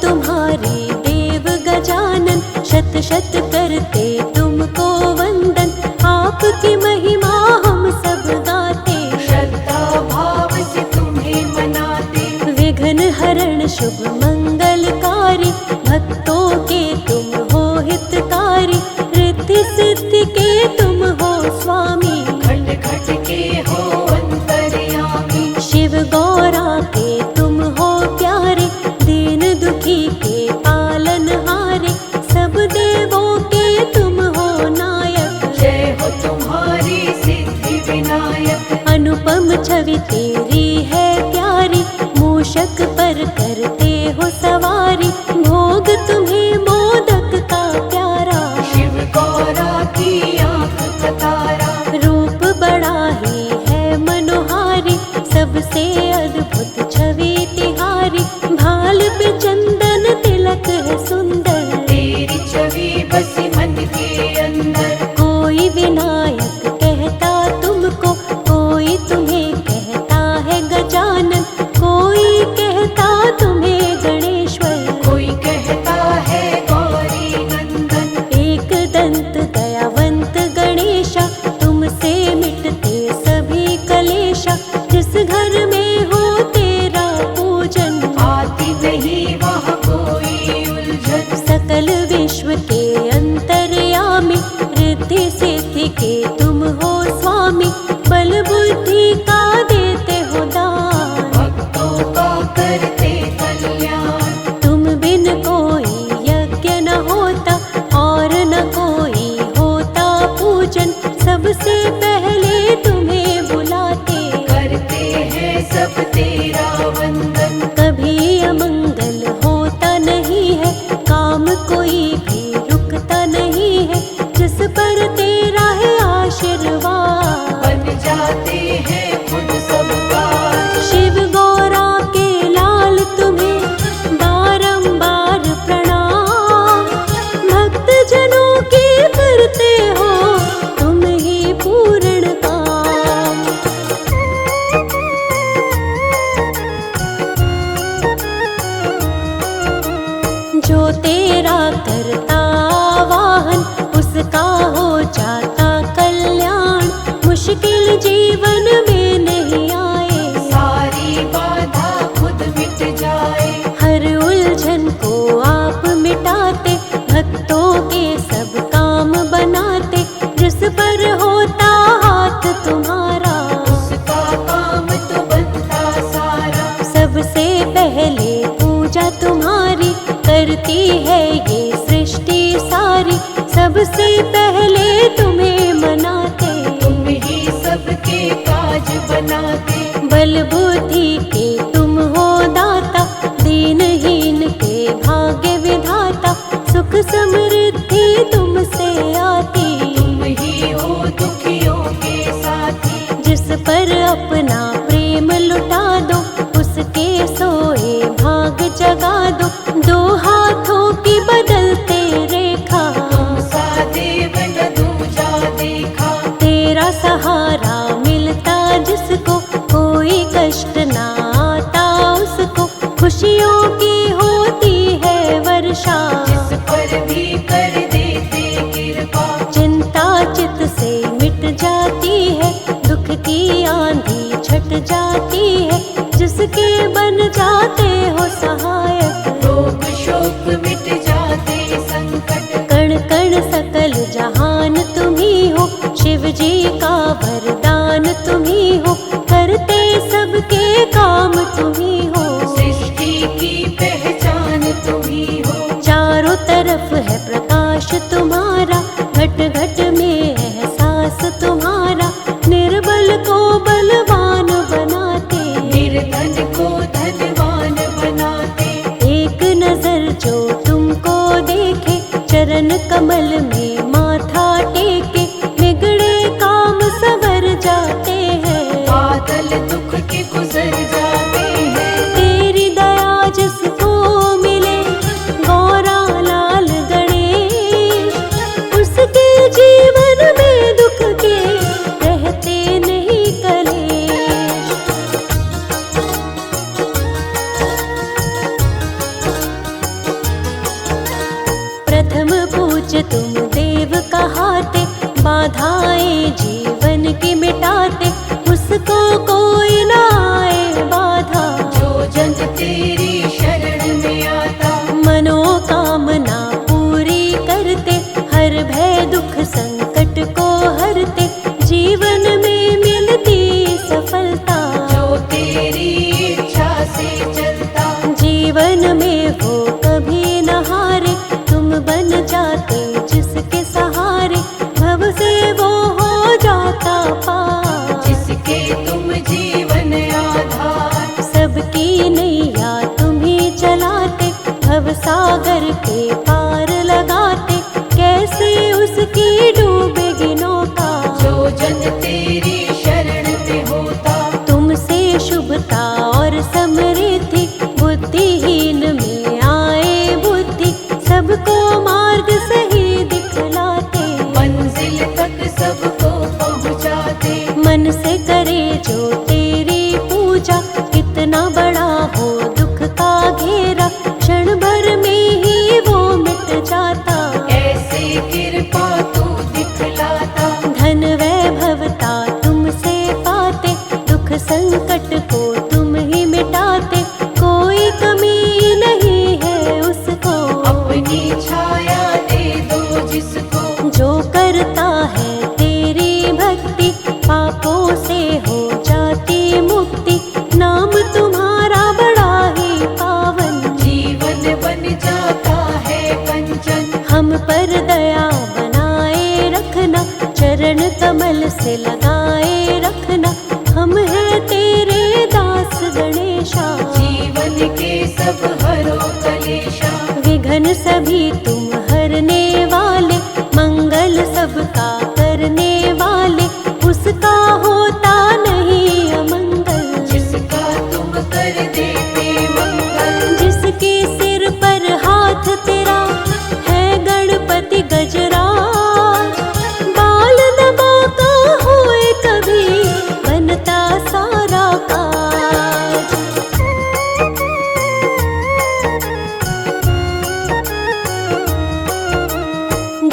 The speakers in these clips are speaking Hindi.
तुम्हारे देव गजानन, शत शत करते तुमको वंदन। आपकी महिमा हम सब गाते, श्रद्धा भाव से तुम्हें मनाते। विघ्न हरण शुभ मंगलकारी, भक्तों के तुम हो हितकारी। रिद्धि सिद्धि के तुम हो स्वामी, घट घट के हो अंतर्यामी। शिव गौरा के तुम हो प्यारे, दीन दुखी के पालनहारे। सब देवों के तुम हो नायक, जय हो तुम्हारी सिद्धि विनायक। अनुपम छवि तेरी है प्यारी, मूषक पर करते हो सवारी। भोग तुम्हें मोदक का प्यारा, शिव गौरा की आंख का तारा। रूप बड़ा ही है मनोहारी, सबसे अद्भुत छवि तिहारी। भाल पे चंदन तिलक है सुंदर, तेरी छवि बसी मन के अंदर। कोई विनायक कहता तुमको, कोई तुम्हें कहता है गजानन। कोई कहता तुम्हें गणेश्वर, कोई कहता है गौरी नंदन। एक दंत दयावंत गणेशा, तुमसे मिटते सभी कलेशा। जिस घर में हो तेरा पूजन, आती नहीं वहाँ कोई उलझन। सकल विश्व के अंतर्यामी। रिद्धि सिद्धि के तुम हो स्वामी, बल बुद्धि का देते हो दान। भक्तों का करते कल्याण। तुम बिन कोई यज्ञ न होता, और न कोई होता पूजन। सबसे पहले तुम्हें बुलाते, करते हैं सब तेरा वंदन। कभी अमंगल होता नहीं है, काम कोई भी रुकता नहीं है। जिस पर तेरा है आशीर्वाद, बन जाते हैं खुद सब काज। शिव गौरा के लाल तुम्हें बारंबार प्रणाम। भक्त जनों की करते हो तुम ही पूर्ण काम। जो तेरा करता वाहन, उसका हो जाता कल्याण। मुश्किल जीवन में नहीं आए, सारी बाधा खुद मिट जाए। हर उलझन को आप मिटाते, भक्तों के सब काम बनाते। जिस पर होता हाथ तुम्हारा, उसका काम तो बनता सारा। सबसे पहले पूजा तुम्हारी, करती है ये सृष्टि सारी। सबसे पहले तुम्हें मनाते, तुम ही सबके काज बनाते। बल बुद्धि के तुम हो दाता, दीनहीन के भाग्य विधाता। सुख समृद्धि तुमसे आती, तुम ही हो दुखियों के साथी। जिस पर अपना प्रेम लुटा दो, उसके सोए भाग जगा दो। दो हाथों की बदलते रेखा, तुम सा देव न दूजा देखा। तेरा सहारा मिलता जिसको, कोई कष्ट ना आता उसको। खुशियों की होती है वर्षा, जिस पर भी कर देते कृपा। चिंता चित से मिट जाती है, दुख की आंधी छट जाती है। जिसके बन जाते हो सहायक, रोग शोक मिट जाते संकट। कण कण सकल जहान तुम ही हो, शिव जी का वरदान तुम ही हो। करते सबके काम तुम ही हो, सृष्टि की पहचान तुम ही हो। चारों तरफ है प्रकाश तुम्हारा, घट घट में एहसास तुम्हारा। निर्बल को बलवान बनाते, निर्धन को धनवान बनाते। एक नजर जो तुमको देखे, चरण कमल में माथा टेके। बिगड़े काम सवर जाते हैं, बादल दुख के गुजर जाते हैं। मुझे तुम देव कहाते, बाधाएं जीवन की मिटाते, उसको कोई ना आए बाधा। जो जन तेरी शरण में आता, मनोकामना पूरी करते, हर भय दुख संकट को हरते, जीवन में मिलती सफलता। जो तेरी इच्छा से चलता, जीवन में वो कभी न हारे, तुम बन जाते जिसके सहारे, भव से वो हो जाता पार। जिसके तुम जीवन आधार, सबकी नैया तुम ही चलाते, भव सागर के पार लगाते, कैसे उसकी डूबेगी नौका। जो जन तेरी शरण में होता, तुमसे शुभता और समृद्धि, बुद्धिहीन में आए बुद्धि, सबको मार्ग सही दिखलाते, मंजिल तक सबको पहुँचाते। मन से करे जो तेरी पूजा, कितना बड़ा हो दुख का घेरा, क्षण भर में ही वो मिट जाता। ऐसे कृपा तू दिखलाता, धन वैभवता तुमसे पाते, दुख संकट को तुम ही मिटाते, कोई कमी नहीं है उसको। अपनी छाया दे दो जिसको, जो करता है तेरी भक्ति, पापों से हो जाती मुक्ति, नाम तुम्हारा बड़ा ही पावन। जीवन बन जाता है कंचन। हम पर दया बनाए रखना, चरण कमल से लगाए रखना, हम हैं तेरे दास गणेशा। जीवन के सब हरो कलेशा, विघ्न सभी तुम हरने वाले, मंगल सबका करने वाले, उसका होता नहीं अमंगल। जिसका तुम कर देते मंगल, जिसके सिर पर हाथ तेरा है गणपति गजराज, बाल दबा का होए कभी बनता सारा काज।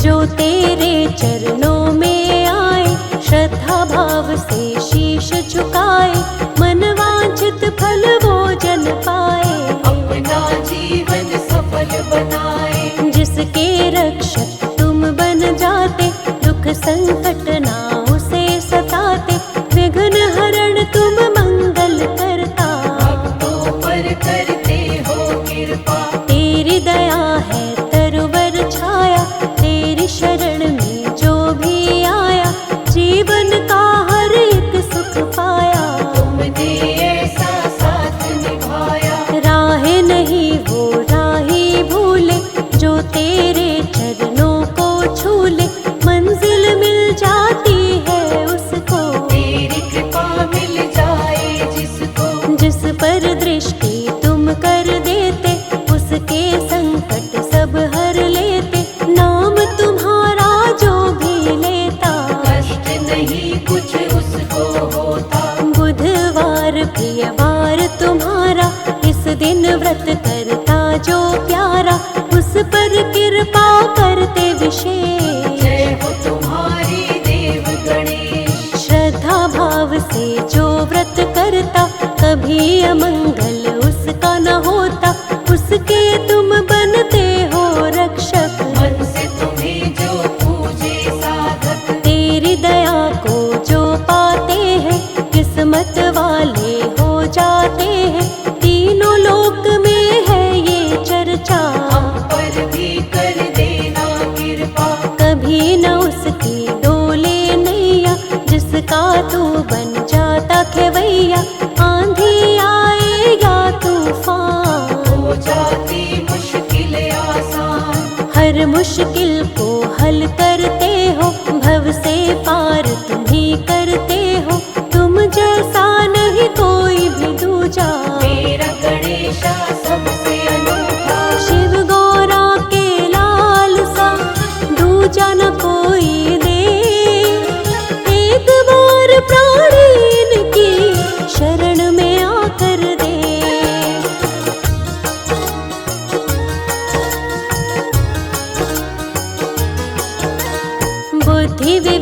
जो तेरे चरणों में आए, श्रद्धा भाव से शीश झुकाए, मन वांछित फल वो जन पाए। अपना जीवन सफल बनाए। जिसके रक्षक तुम बन जाते, दुख संकट ना उसे सताते, विघ्न हरण तुम मंगल करता। भक्तों पर करते हो कृपा, तेरी दया है तरुवर छाया, तेरी शरण में जो भी आया, जीवन का हर एक सुख पाया। तुमने ऐसा साथ निभाया, राह नहीं वो राही भूले, जो तेरे चरणों को छूले, मंजिल मिल जाती है उसको। तेरी कृपा मिल जाए जिसको, जिस पर दृष्टि तुम कर देते, उसके संकट सब हर लेते, नाम तुम्हारा जो भी लेता। कष्ट नहीं कुछ उसको होता। बुधवार प्रियवार तुम्हारा, इस दिन व्रत करता जो प्यारा, उस पर कृपा करते विशेष। जय हो तुम्हारी देव गणेश, श्रद्धा भाव से जो व्रत करता, कभी अमंगल उसका न होता, उसके तुम बनते हो रक्षक। मन से तुम्हें जो पूजे साधक, तेरी दया को जो पाते हैं, किस्मत वाले हो जाते हैं, तीनों लोक में है ये चर्चा। हम पर भी कर देना कृपा, कभी न उसकी डोले नैया, जिसका तू बन जाता खेवैया, आंधी आए या तूफान, हो जाती मुश्किल आसान। हर मुश्किल को हल करते हो, भव से पार तुम ही करते हो, तुम जैसा नहीं कोई भी दूजा। मेरा गणेशा सबसे अनूठा, शिव गौरा के लाल सा, दूजा न कोई दे, एक बार प्राणीन की शरण में आकर दे।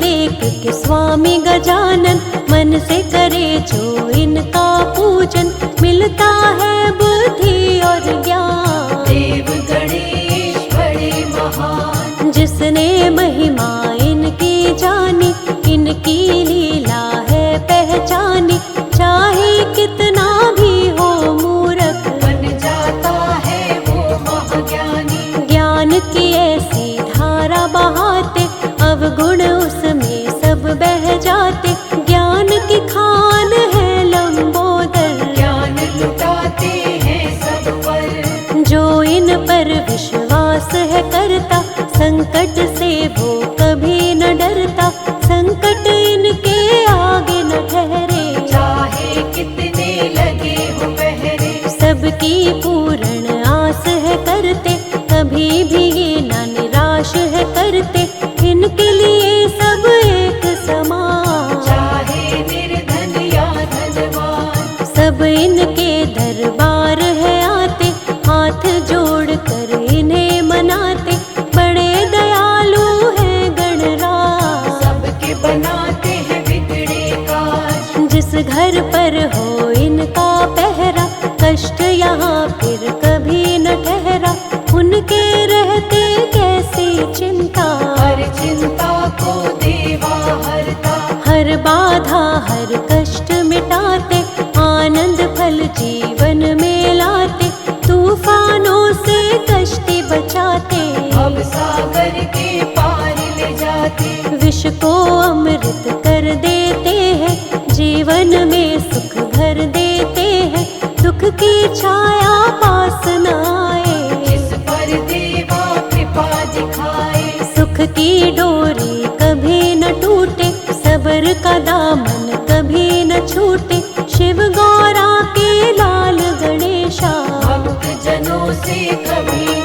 एक के स्वामी गजानन, मन से करे जो इनका पूजन, मिलता है बुद्धि और ज्ञान। देव गणेश बड़े महान, जिसने महिमा इनकी जानी, इनकी लीला है पहचानी, चाहे कितना भी हो मूर्ख बन जाता है वो महाज्ञानी। ज्ञान की ऐसी धारा बहाते, अवगुण उसमें सब बह जाते। ज्ञान की खान है लंबोदर, ज्ञान लुटाते हैं सब पर। जो इन पर विश्वास है करता, संकट से वो कभी न डरता। संकट इनके आगे न ठहरे, चाहे कितने लगे हो पहरे। सबकी पूर्ण आस है करते, कभी भी ये न निराश है करते। इनके लिए सब एक समान, चाहे निर्धन या धनवान। सब इनके दरबार है आते, हाथ जोड़ कर इन्हें मनाते। बड़े दयालु हैं गणराज, सबके बनाते हैं बिगड़े काज। जिस घर पर हो इनका पहरा, कष्ट यहाँ फिर कभी न ठहरा। उनके रहते कैसी चिंता, हर चिंता को देवा हरता। हर बाधा हर कष्ट मिटाते, आनंद फल जीवन में लाते। तूफानों से कश्ती बचाते, अब सागर के पार ले जाते। विष को अमृत कर देते हैं, जीवन में सुख भर देते हैं। दुख की छाया पास न आए, जिस पर देवा कृपा दिखाए। सुख की डोरी कभी न टूटे, सब्र का दामन कभी न छूटे। शिव गौरा के लाल गणेशा, भक्त जनों से कभी